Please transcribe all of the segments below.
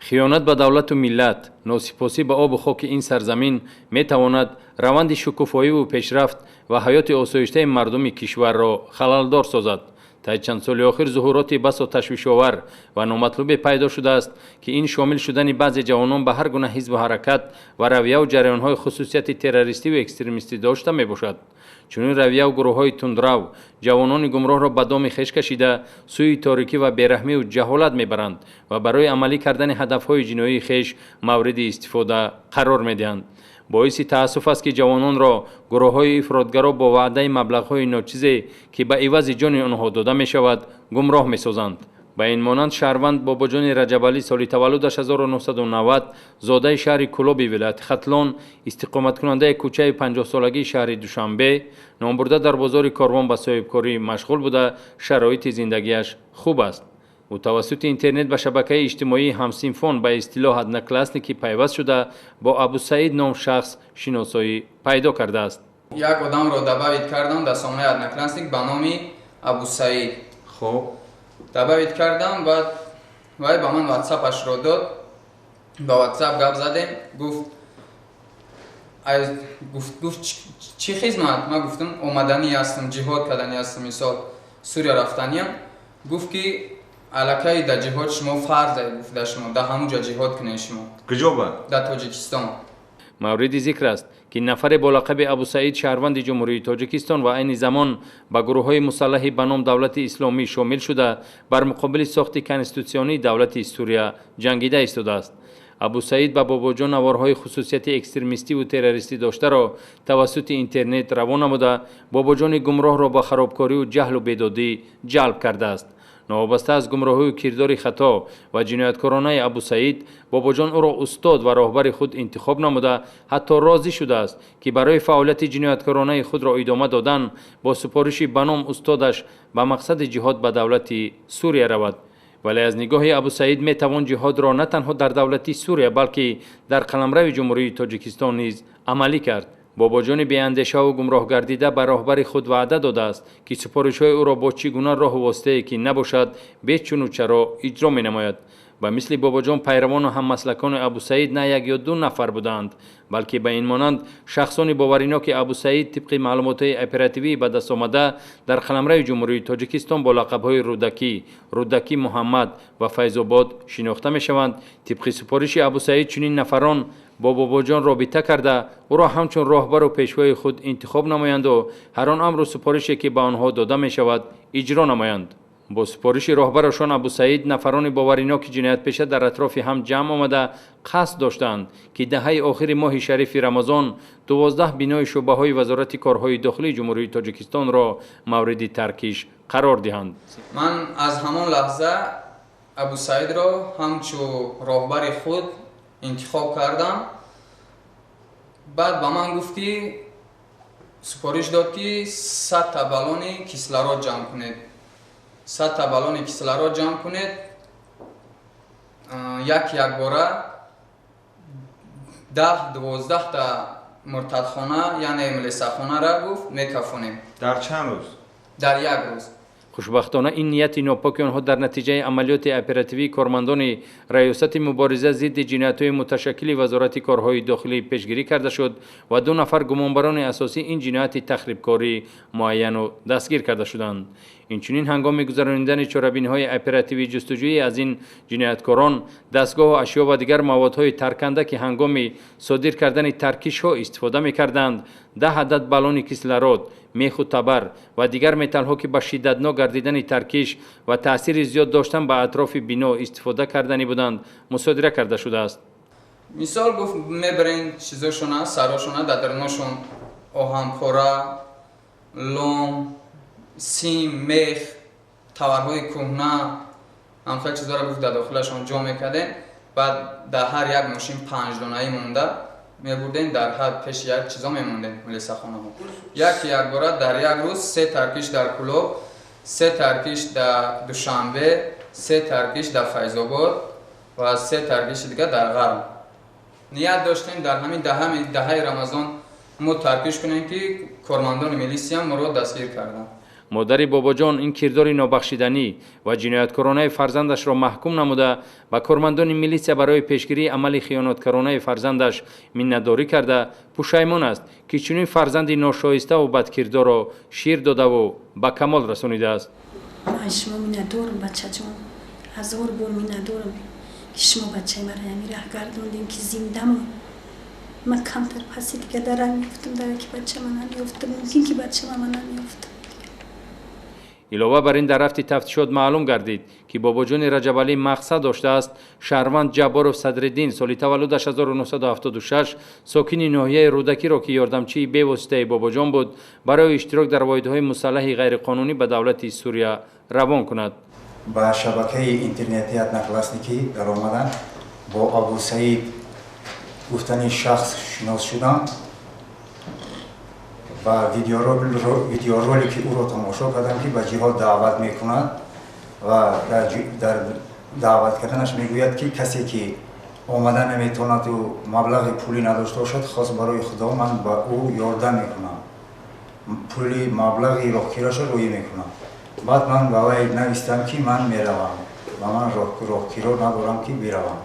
خیانت به دولت و ملت، ناسپاسی به آب و خاک این سرزمین می تواند روند شکوفایی و پیشرفت و حیات آسایشته مردم کشور را خللدار سازد. تا چند سال آخر ظهورات بس و تشویش‌آور و نامطلوب پیدا شده است که این شامل شدن بعضی جوانان به هر گونه حزب و حرکت و رویه و جریان‌های خصوصیت تروریستی و اکستریمیستی داشته میباشد. چنین رویه و گروه‌های تندرو جوانان گمراه را به دام خویش کشیده سوی تاریکی و بیرحمی و جهالت میبرند و برای عملی کردن هدف‌های جنایی خویش مورد استفاده قرار میدهند. باعث تأسف است که جوانان را گروه‌های افراطگرا با وعده مبلغ‌های ناچیزی که به عوض جان آنها داده می‌شود گمراه می‌سازند. به این مانند شهروند باباجان رجب علی سال تولدش 1990 زاده شهر کلوبی ولایت ختلان استقامت کننده کوچه 50 سالگی شهر دوشنبه نامبرده در بازار کاروان به صاحبکاری مشغول بوده شرایط زندگیش خوب است. او توسط اینترنت به شبکه اجتماعی همسینفون به اصطلاح ادناکلاسنیکی پیوست شده با ابو سعید نام شخص شناسایی پیدا کرده است. یک آدم را دعوت کردم در سامانه ادناکلاسنیک به نام ابو سعید. خب دعوت کردم بعد وای به من واتساپش را داد. با واتساپ گپ زدیم. گفت چی خدمت؟ من گفتم اومدنی هستم، جهاد کردنی هستم، مثال سوریه رفتنیم. گفت که علاقه در جهاد شما فرضه، گفت در شما در همونجا جهاد کنین شما. کجا با؟ در تاجیکستان. مورد ذکر است که نفر با لقب ابو سعید شهروند جمهوری تاجیکستان و عین زمان به گروه‌های مسلح به نام دولت اسلامی شامل شده بر مقابل ساخت کنستیتوسیونی دولت سوریه جنگیده ایستاده است. ابو سعید با باباجان نوارهای خصوصیت اکستریمیستی و تروریستی داشته را توسط اینترنت روان نموده باباجان گمراه را با خرابکاری و جهل و بیدادی جلب کرده است. نوابسته از گمراهی و کردار خطا و جنایتکارانه ابو سعید باباجان او را استاد و راهبر خود انتخاب نموده حتی راضی شده است که برای فعالیت جنایتکارانه خود را ادامه دادن با سپارش به نام استادش به مقصد جهاد به دولت سوریه رود. ولی از نگاه ابو سعید می توان جهاد را نه تنها در دولت سوریه بلکه در قلمرو جمهوری تاجیکستان نیز عملی کرد. باباجان بی‌اندیشه و گمراه گردیده به راهبر خود وعده داده است که سپارش‌های او را با چگونه راه و واسطه‌ای که نباشد به چون و چرا اجرا می‌نماید. و مثل باباجان پیروان و هممسلکان ابو سعید نه یک یا دو نفر بودند بلکه به این مانند شخصان باورناک ابو سعید طبق معلومات اپراتیوی به دست آمده در قلمرو جمهوری تاجیکستان با لقب‌های رودکی محمد و فیض‌آباد شناخته می‌شوند. طبق سپارش ابو سعید چنین نفران با باباجان رابطه کرده او را همچون راهبر و پیشوای خود انتخاب نمایند و هر آن امر و سپارشی که به آنها داده می شود اجرا نمایند. با سپارش راهبرشان ابو سعید نفران باورناک جنایت پیشه در اطراف هم جمع آمده قصد داشتند که دهه آخر ماه شریف رمضان 12 بنای شعبه های وزارت کارهای داخلی جمهوری تاجیکستان را مورد ترکیش قرار دهند. من از همان لحظه ابو سعید را همچون راهبر خود انتخاب کردم. بعد با من گفتی سپارش داد که 100 تا بالون کیسلارود جمع کنید. 100 تا بالون کیسلارود جمع کنید. یک باره 10-12 تا مرتدخانه یعنی ملیساخانه را گفت میکفونیم. در چند روز؟ در یک روز. خوشبختانه این نیت ناپاک آنها در نتیجه عملیات اپراتیوی کارمندان ریاست مبارزه ضد جنایت‌های متشکل وزارت کارهای داخلی پیشگیری کرده شد و 2 نفر گمانبران اساسی این جنایت تخریبکاری معین و دستگیر کرده شدند. اینچنین هنگام گذراندن چاره‌بینی‌های اپراتیوی جستجویی از این جنایتکاران دستگاه و اشیا و دیگر موادهای ترکنده که هنگام صادر کردن ترکیش‌ها استفاده می‌کردند 10 عدد بالون کیسلارود، میخ و تبر و دیگر متال‌ها که با شدتناک گردیدن ترکیش و تأثیر زیاد داشتن به اطراف بنا استفاده کردنی بودند مصادره کرده شده است. مثال گفت میبرین چیزاشون سراشون در درناشون آهن پاره، لوم، سیم، میخ، تورهای کهنه همسای چیزا را گفت در داخلشون جا میکردین. بعد در هر یک ماشین 5 دانه‌ای مونده میبردین در هر پیش یک چیزا میموندین ملیساخانه ها. یک باره در یک روز 3 ترکیش در کلوب، 3 ترکیش در دوشنبه، 3 ترکیش در فیض‌آباد و 3 ترکیش دیگه در غرب. نیت داشتیم در همین دهه رمضان ما ترکیش کنیم که کارمندان میلیسی هم ما را دستگیر کردن. مادر باباجان این کردار نابخشیدنی و جنایتکارانه فرزندش را محکوم نموده به کارمندان میلیسیا برای پیشگیری عمل خیانتکارانه فرزندش منتداری کرده پشیمان است که چنین فرزندی ناشایسته و بدکردار را شیر داده و به کمال رسانیده است. من شما منتدارم بچه جان، 1000 بار منتدارم که شما بچه مرا همی راه گرداندین که زنده من کمتر پسی دیگه در میفتم در که بچه من نمیفتم، ممکن که بچه من نمیفتم. علاوه بر این در رفت تفتیشات معلوم گردید که باباجان رجب علی مقصد داشته است شهروند جبارов صدرالدین سال تولدش 1976 ساکن ناحیه رودکی را که یاردمچی بی‌واسطه باباجان بود برای اشتراک در واحدهای مسلح غیرقانونی به دولت سوریه روان کند. با شبکه اینترنتی اتناکلاسنیکی در آمدن با ابو سعید گفتنی شخص شناس شدم و ویدیورولی که او را تماشا کردم که به جهاد دعوت میکند و در دعوت کردنش میگوید که کسی که آمدن نمیتواند و مبلغ پولی نداشته باشد خاص برای خدا من به او یاردم میکنم، پولی مبلغی راهگیرش روی میکنم. بعد من به وی نوشتم که من میروم و من راهگیرا ندارم که بروم.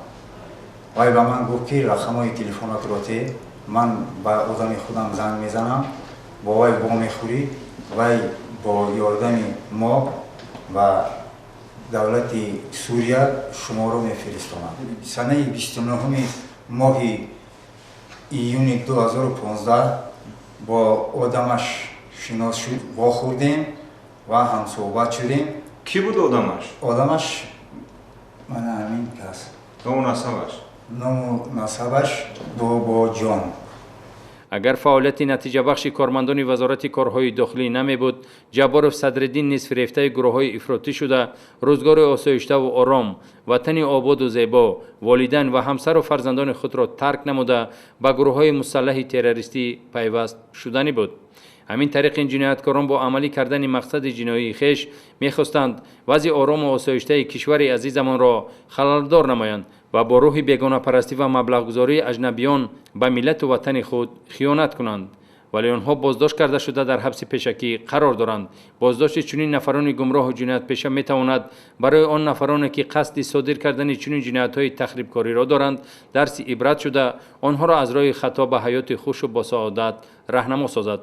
وی به من گفت که رقم‌های تلفنات را من به آدم خودم زنگ میزنم، با وی با میخوری، وی با یاردن ما و دولت سوریه شما رو میفرستاند. سنه 29 ماه ایون 2015 با آدمش شناس شد، با خوردیم و هم صحبت شدیم. کی بود آدمش؟ آدمش من همین کس. نام نسبش؟ نام نسبش با جان. اگر فعالیت نتیجه بخش کارمندان وزارت کارهای داخلی نمی بود جبارov صدرالدین نیز فریفته گروه های افراطی شده روزگار آسایشته و آرام وطن آباد و زیبا والدین و همسر و فرزندان خود را ترک نموده به گروه های مسلح تروریستی پیوست شدنی بود. همین طریق این جنایتکاران با عملی کردن مقصد جنایی خیش میخواستند وضع آرام و آسایشته کشور عزیزمان را خللدار نمایند و با روح بیگانه پرستی و مبلغ گذاری اجنبیان به ملت و وطن خود خیانت کنند، ولی آنها بازداشت کرده شده در حبس پیشکی قرار دارند. بازداشت چنین نفران گمراه و جنایت پیشه میتواند برای آن نفرانی که قصد صادر کردن چنین جنایت‌های تخریبکاری را دارند درس عبرت شده آنها را از راه خطا به حیات خوش و با سعادت راهنما سازد.